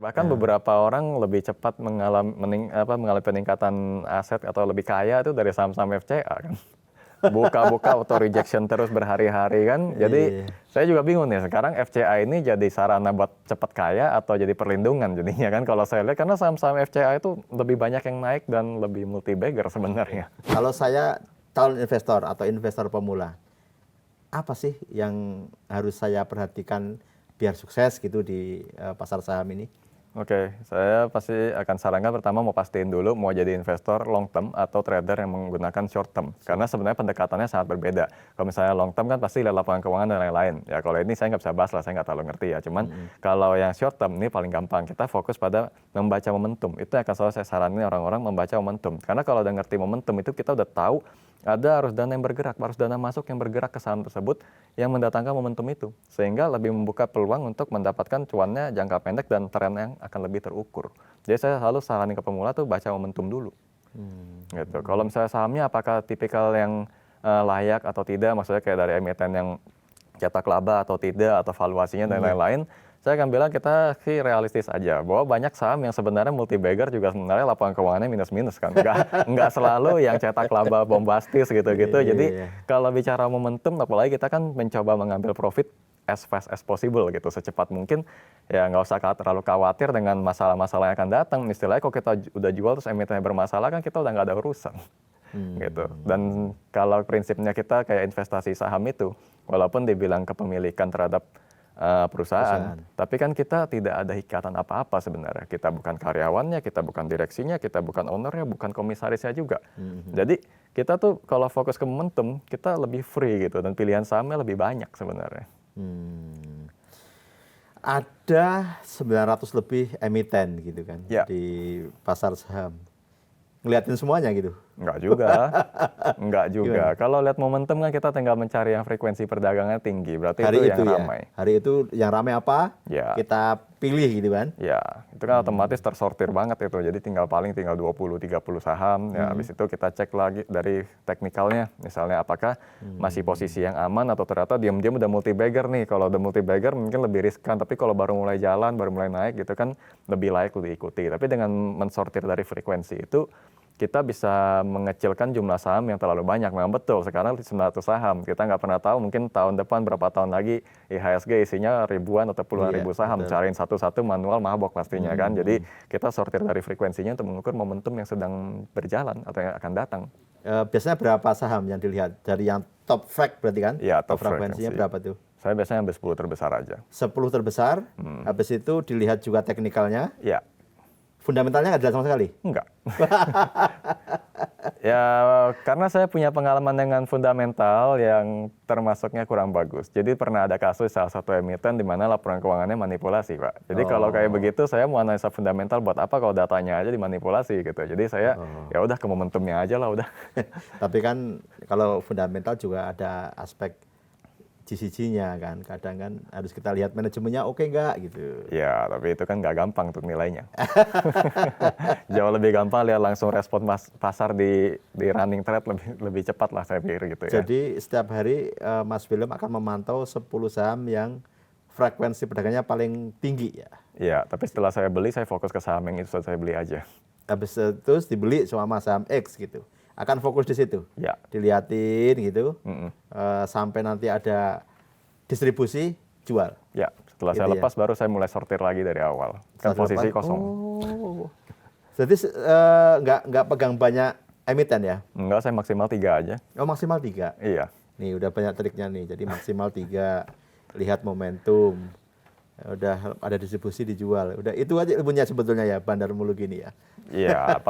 Bahkan beberapa orang lebih cepat mengalami peningkatan aset atau lebih kaya itu dari saham-saham FCA kan. Buka-buka auto rejection terus berhari-hari kan. Jadi Iya. saya juga bingung nih sekarang FCA ini jadi sarana buat cepat kaya atau jadi perlindungan jadinya kan kalau saya lihat karena saham-saham FCA itu lebih banyak yang naik dan lebih multi bagger sebenarnya. Kalau saya calon investor atau investor pemula, apa sih yang harus saya perhatikan biar sukses gitu di pasar saham ini? Oke, saya pasti akan sarankan pertama mau pastiin dulu mau jadi investor long term atau trader yang menggunakan short term. Karena sebenarnya pendekatannya sangat berbeda. Kalau misalnya long term kan pasti lihat lapangan keuangan dan lain-lain. Ya kalau ini saya nggak bisa bahas lah, saya nggak terlalu ngerti ya. Cuman kalau yang short term ini paling gampang. Kita fokus pada membaca momentum. Itu yang akan selalu saya saranin orang-orang membaca momentum. Karena kalau udah ngerti momentum itu kita udah tahu ada arus dana yang bergerak, arus dana masuk yang bergerak ke saham tersebut yang mendatangkan momentum itu. Sehingga lebih membuka peluang untuk mendapatkan cuannya jangka pendek dan tren yang akan lebih terukur. Jadi saya selalu saranin ke pemula tuh baca momentum dulu. Gitu. Kalau misalnya sahamnya apakah tipikal yang layak atau tidak, maksudnya kayak dari emiten yang cetak laba atau tidak, atau valuasinya dan lain-lain, saya akan bilang kita sih realistis aja bahwa banyak saham yang sebenarnya multi bagger juga sebenarnya laporan keuangannya minus-minus kan, nggak selalu yang cetak laba bombastis gitu-gitu. Jadi kalau bicara momentum, apalagi kita kan mencoba mengambil profit as fast as possible gitu, secepat mungkin, ya nggak usah terlalu khawatir dengan masalah-masalah yang akan datang. Istilahnya kalau kita udah jual terus emitennya bermasalah kan kita udah nggak ada urusan. Gitu. Dan kalau prinsipnya kita kayak investasi saham itu, walaupun dibilang kepemilikan terhadap perusahaan, tapi kan kita tidak ada ikatan apa-apa sebenarnya. Kita bukan karyawannya, kita bukan direksinya, kita bukan ownernya, bukan komisarisnya juga. Jadi kita tuh kalau fokus ke momentum, kita lebih free gitu dan pilihan sahamnya lebih banyak sebenarnya. Ada 900 lebih emiten gitu kan Ya. di pasar saham. Ngeliatin semuanya gitu. Enggak juga. Kalau lihat momentum kan kita tinggal mencari yang frekuensi perdagangannya tinggi, berarti Hari itu itu yang ya. ramai. Hari itu yang ramai apa? Ya. Kita pilih gitu kan. Ya, itu kan otomatis tersortir banget itu. Jadi tinggal 20-30 saham. Ya, habis itu kita cek lagi dari teknikalnya. Misalnya apakah masih posisi yang aman atau ternyata diam-diam udah multi bagger nih. Kalau udah multi bagger mungkin lebih riskan, tapi kalau baru mulai jalan, baru mulai naik gitu kan lebih layak diikuti. Tapi dengan mensortir dari frekuensi itu kita bisa mengecilkan jumlah saham yang terlalu banyak. Memang betul, sekarang 900 saham. Kita nggak pernah tahu mungkin tahun depan berapa tahun lagi IHSG isinya ribuan atau puluhan ribu saham. Cariin satu-satu manual mabok pastinya kan. Jadi kita sortir dari frekuensinya untuk mengukur momentum yang sedang berjalan atau yang akan datang. Biasanya berapa saham yang dilihat? Dari yang top frag berarti kan? Ya, top frekuensinya frekuensi. berapa tuh? Saya biasanya ambil 10 terbesar aja. 10 terbesar, habis itu dilihat juga teknikalnya. Ya. Fundamentalnya nggak dilihat sama sekali? Enggak. Ya, karena saya punya pengalaman dengan fundamental yang termasuknya kurang bagus. Jadi pernah ada kasus salah satu emiten di mana laporan keuangannya manipulasi, Pak. Jadi kalau kayak begitu saya mau analisa fundamental buat apa kalau datanya aja dimanipulasi gitu. Jadi saya ya udah ke momentumnya aja lah udah. Tapi kan kalau fundamental juga ada aspek GCG-nya kan, kadang kan harus kita lihat manajemennya oke nggak gitu. Ya, tapi itu kan nggak gampang untuk nilainya. Jauh lebih gampang lihat langsung respon pasar di running trade lebih cepat lah saya pikir gitu ya. Jadi setiap hari Mas Willem akan memantau 10 saham yang frekuensi pedagangnya paling tinggi ya. Iya, tapi setelah saya beli saya fokus ke saham yang itu saya beli aja. Habis itu dibeli sama saham X gitu. Akan fokus di situ. Ya. Dilihatin gitu. Sampai nanti ada distribusi jual. Ya, setelah gitu saya lepas baru saya mulai sortir lagi dari awal. Kan posisi kosong. Jadi nggak pegang banyak emiten ya? Enggak, saya maksimal 3 aja. Oh, maksimal 3? Iya. Nih udah banyak triknya nih. Jadi maksimal 3, lihat momentum. Udah ada distribusi dijual. Udah itu aja ilmunya sebetulnya ya, bandar mulu gini ya. Iya,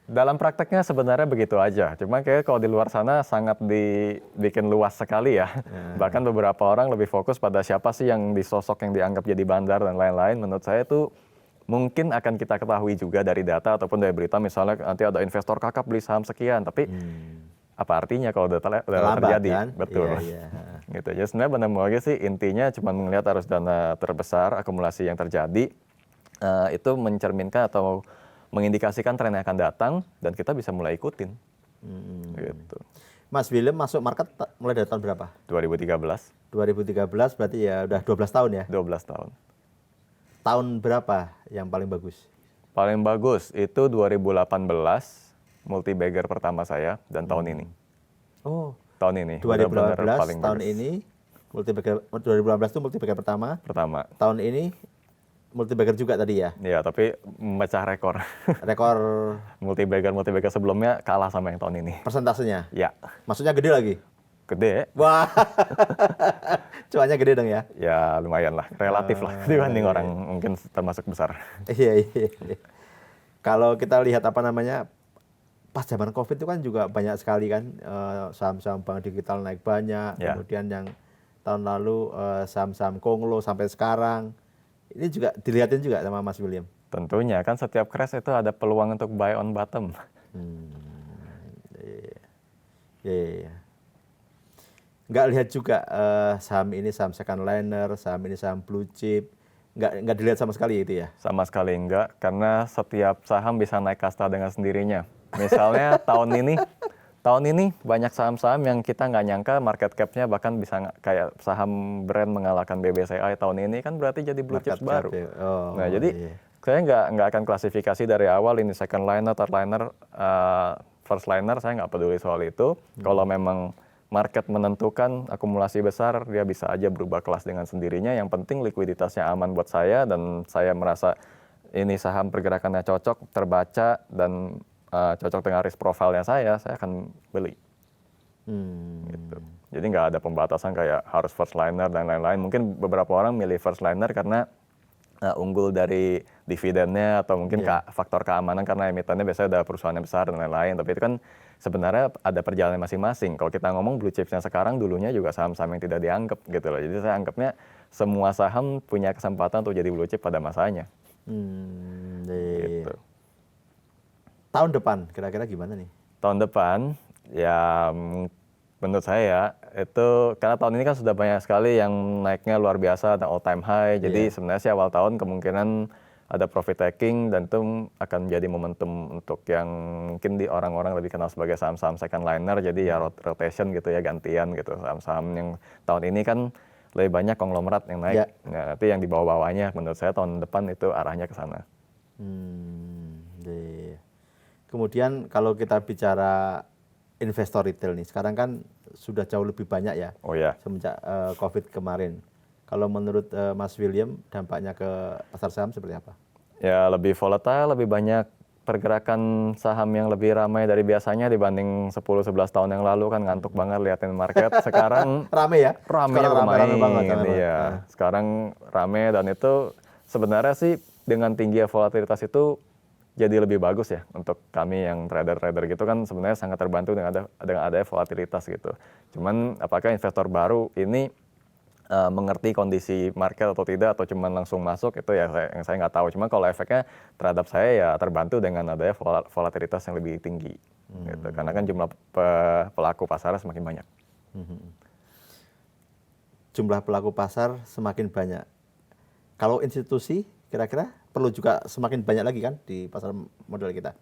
dalam prakteknya sebenarnya begitu aja. Cuma kayak kalau di luar sana sangat dibikin luas sekali ya. Bahkan beberapa orang lebih fokus pada siapa sih yang disosok yang dianggap jadi bandar dan lain-lain. Menurut saya itu mungkin akan kita ketahui juga dari data ataupun dari berita. Misalnya nanti ada investor kakap beli saham sekian, tapi apa artinya kalau udah terjadi? Kan? Betul. Iya. Gitu. Jadi sebenarnya benar-benar sih intinya cuma melihat arus dana terbesar, akumulasi yang terjadi, itu mencerminkan atau mengindikasikan tren yang akan datang dan kita bisa mulai ikutin. Gitu. Mas Willem masuk market mulai dari tahun berapa? 2013. 2013 berarti ya udah 12 tahun ya? 12 tahun. tahun berapa yang paling bagus? Paling bagus itu 2018, multi-bagger pertama saya, dan tahun ini. Oh, Tahun ini, 2018 benar-benar paling tahun bagus. ini multi-bagger, 2018 itu multi-bagger pertama. Pertama. Tahun ini multi-bagger juga tadi ya. Ya, tapi memecah rekor. Rekor multi-bagger sebelumnya kalah sama yang tahun ini. persentasenya. Ya, Maksudnya gede lagi. gede. Wah. Cuannya gede dong ya. Ya, lumayan lah, relatif lah dibanding orang mungkin termasuk besar. Iya, iya, iya. Kalau kita lihat apa namanya, pas zaman Covid itu kan juga banyak sekali kan saham-saham bank digital naik banyak. Ya. Kemudian yang tahun lalu saham-saham Konglo sampai sekarang. Ini juga dilihatin juga sama Mas William. Tentunya kan setiap crash itu ada peluang untuk buy on bottom. Iya. Iya. Nggak lihat juga saham ini saham second liner, saham ini saham blue chip. Nggak dilihat sama sekali itu ya. Sama sekali enggak, karena setiap saham bisa naik kasta dengan sendirinya. Misalnya tahun ini banyak saham-saham yang kita nggak nyangka market cap-nya bahkan bisa kayak saham brand mengalahkan BBCI tahun ini, kan berarti jadi blue chips baru. Ya. Oh, Nah, jadi iya. saya nggak akan klasifikasi dari awal ini second liner, third liner, first liner, saya nggak peduli soal itu. Kalau memang market menentukan akumulasi besar, dia bisa aja berubah kelas dengan sendirinya. Yang penting likuiditasnya aman buat saya, dan saya merasa ini saham pergerakannya cocok, terbaca, dan cocok dengan risk profile-nya saya akan beli. Gitu. Jadi nggak ada pembatasan kayak harus first liner dan lain-lain. Mungkin beberapa orang milih first liner karena unggul dari dividennya, atau mungkin faktor keamanan karena emitennya biasanya ada perusahaan yang besar dan lain-lain. Tapi itu kan sebenarnya ada perjalanan masing-masing. Kalau kita ngomong blue chipsnya sekarang, dulunya juga saham-saham yang tidak dianggap gitu loh. Jadi saya anggapnya semua saham punya kesempatan untuk jadi blue chip pada masanya. Gitu. Tahun depan kira-kira gimana nih? Tahun depan ya menurut saya itu karena tahun ini kan sudah banyak sekali yang naiknya luar biasa, ada all time high. Jadi sebenarnya sih awal tahun kemungkinan ada profit taking, dan itu akan menjadi momentum untuk yang mungkin di orang-orang lebih kenal sebagai saham-saham second liner. Jadi ya rotation gitu ya, gantian gitu. Saham-saham yang tahun ini kan lebih banyak konglomerat yang naik. Nah, nanti yang di bawah-bawahnya menurut saya tahun depan itu arahnya ke sana. Kemudian kalau kita bicara investor retail nih, sekarang kan sudah jauh lebih banyak ya. Oh ya. Semenjak Covid kemarin. Kalau menurut Mas William, dampaknya ke pasar saham seperti apa? Ya lebih volatile, lebih banyak pergerakan saham yang lebih ramai dari biasanya dibanding 10-11 tahun yang lalu, kan ngantuk banget liatin market. Sekarang rame ya? ramenya Rame banget. Iya. Sekarang rame, dan itu sebenarnya sih dengan tinggi volatilitas itu jadi lebih bagus ya untuk kami yang trader-trader gitu, kan sebenarnya sangat terbantu dengan adanya volatilitas gitu. Cuman apakah investor baru ini mengerti kondisi market atau tidak, atau cuman langsung masuk, itu ya yang saya nggak tahu. Cuma kalau efeknya terhadap saya ya terbantu dengan adanya volatilitas yang lebih tinggi gitu. Karena kan jumlah pelaku pasarnya semakin banyak. Jumlah pelaku pasar semakin banyak. Kalau institusi kira-kira perlu juga semakin banyak lagi kan di pasar modal kita?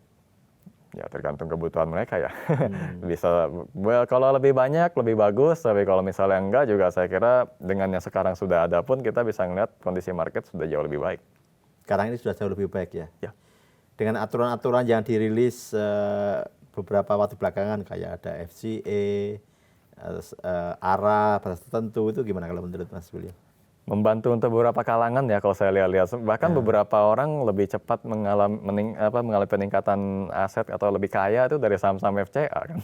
Ya tergantung kebutuhan mereka ya. Bisa, kalau lebih banyak lebih bagus, tapi kalau misalnya enggak juga saya kira dengan yang sekarang sudah ada pun kita bisa ngeliat kondisi market sudah jauh lebih baik. Sekarang ini sudah jauh lebih baik ya? Ya. Dengan aturan-aturan yang dirilis beberapa waktu belakangan kayak ada FCA, ARA, batas tertentu, itu gimana kalau menurut Mas William? Membantu untuk beberapa kalangan ya kalau saya lihat. Bahkan beberapa orang lebih cepat mengalami peningkatan aset atau lebih kaya itu dari saham-saham FCA kan.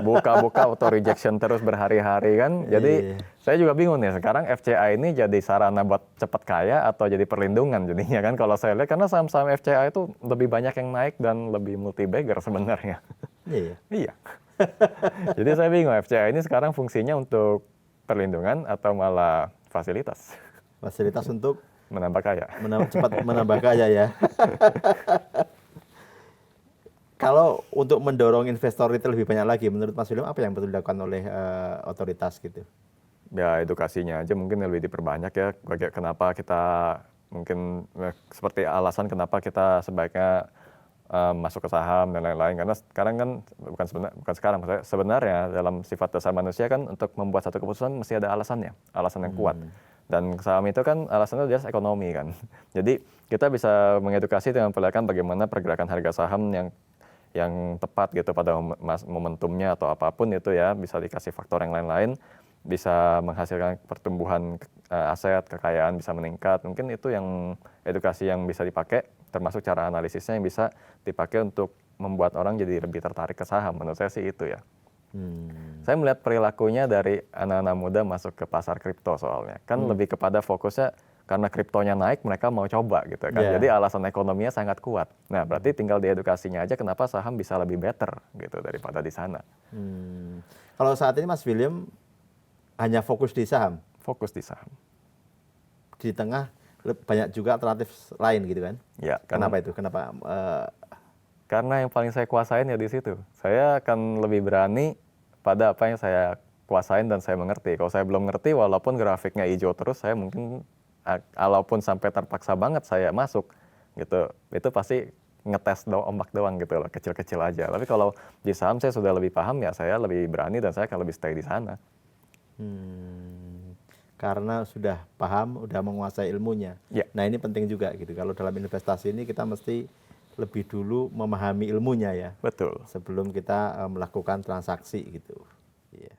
Buka-buka auto rejection terus berhari-hari kan. Jadi saya juga bingung nih, sekarang FCA ini jadi sarana buat cepat kaya atau jadi perlindungan jadinya kan kalau saya lihat, karena saham-saham FCA itu lebih banyak yang naik dan lebih multi bagger sebenarnya. Iya. Jadi saya bingung, FCA ini sekarang fungsinya untuk perlindungan atau malah fasilitas? Fasilitas untuk menambah kaya. Cepat menambah kaya ya. Kalau untuk mendorong investor retail lebih banyak lagi, menurut Mas William apa yang perlu dilakukan oleh otoritas gitu? Ya edukasinya aja mungkin lebih diperbanyak ya. Kenapa kita mungkin seperti alasan kenapa kita sebaiknya masuk ke saham dan lain-lain, karena sekarang kan sebenarnya dalam sifat dasar manusia kan untuk membuat satu keputusan mesti ada alasannya, alasan yang kuat. Dan saham itu kan alasannya jelas ekonomi kan. Jadi kita bisa mengedukasi dengan memperlihatkan bagaimana pergerakan harga saham yang tepat gitu pada momentumnya atau apapun itu ya, bisa dikasih faktor yang lain-lain, bisa menghasilkan pertumbuhan aset, kekayaan bisa meningkat. Mungkin itu yang edukasi yang bisa dipakai, termasuk cara analisisnya yang bisa dipakai untuk membuat orang jadi lebih tertarik ke saham. Menurut saya sih itu ya. Saya melihat perilakunya dari anak-anak muda masuk ke pasar kripto soalnya. Kan lebih kepada fokusnya karena kriptonya naik mereka mau coba gitu kan. Yeah. Jadi alasan ekonominya sangat kuat. Nah, berarti tinggal di edukasinya aja kenapa saham bisa lebih better gitu daripada di sana. Kalau saat ini Mas William hanya fokus di saham, Fokus di saham. di tengah banyak juga alternatif lain gitu kan? Ya, Kenapa itu? Kenapa? Karena yang paling saya kuasain ya di situ. Saya akan lebih berani pada apa yang saya kuasain dan saya mengerti. Kalau saya belum ngerti, walaupun grafiknya hijau terus, saya mungkin, walaupun sampai terpaksa banget saya masuk, gitu, itu pasti ngetes ombak doang gitu loh, kecil-kecil aja. Tapi kalau di saham saya sudah lebih paham ya, saya lebih berani dan saya akan lebih stay di sana. Karena sudah paham, udah menguasai ilmunya. Ya. Nah ini penting juga gitu. Kalau dalam investasi ini kita mesti lebih dulu memahami ilmunya ya. Betul. Sebelum kita melakukan transaksi gitu. Iya.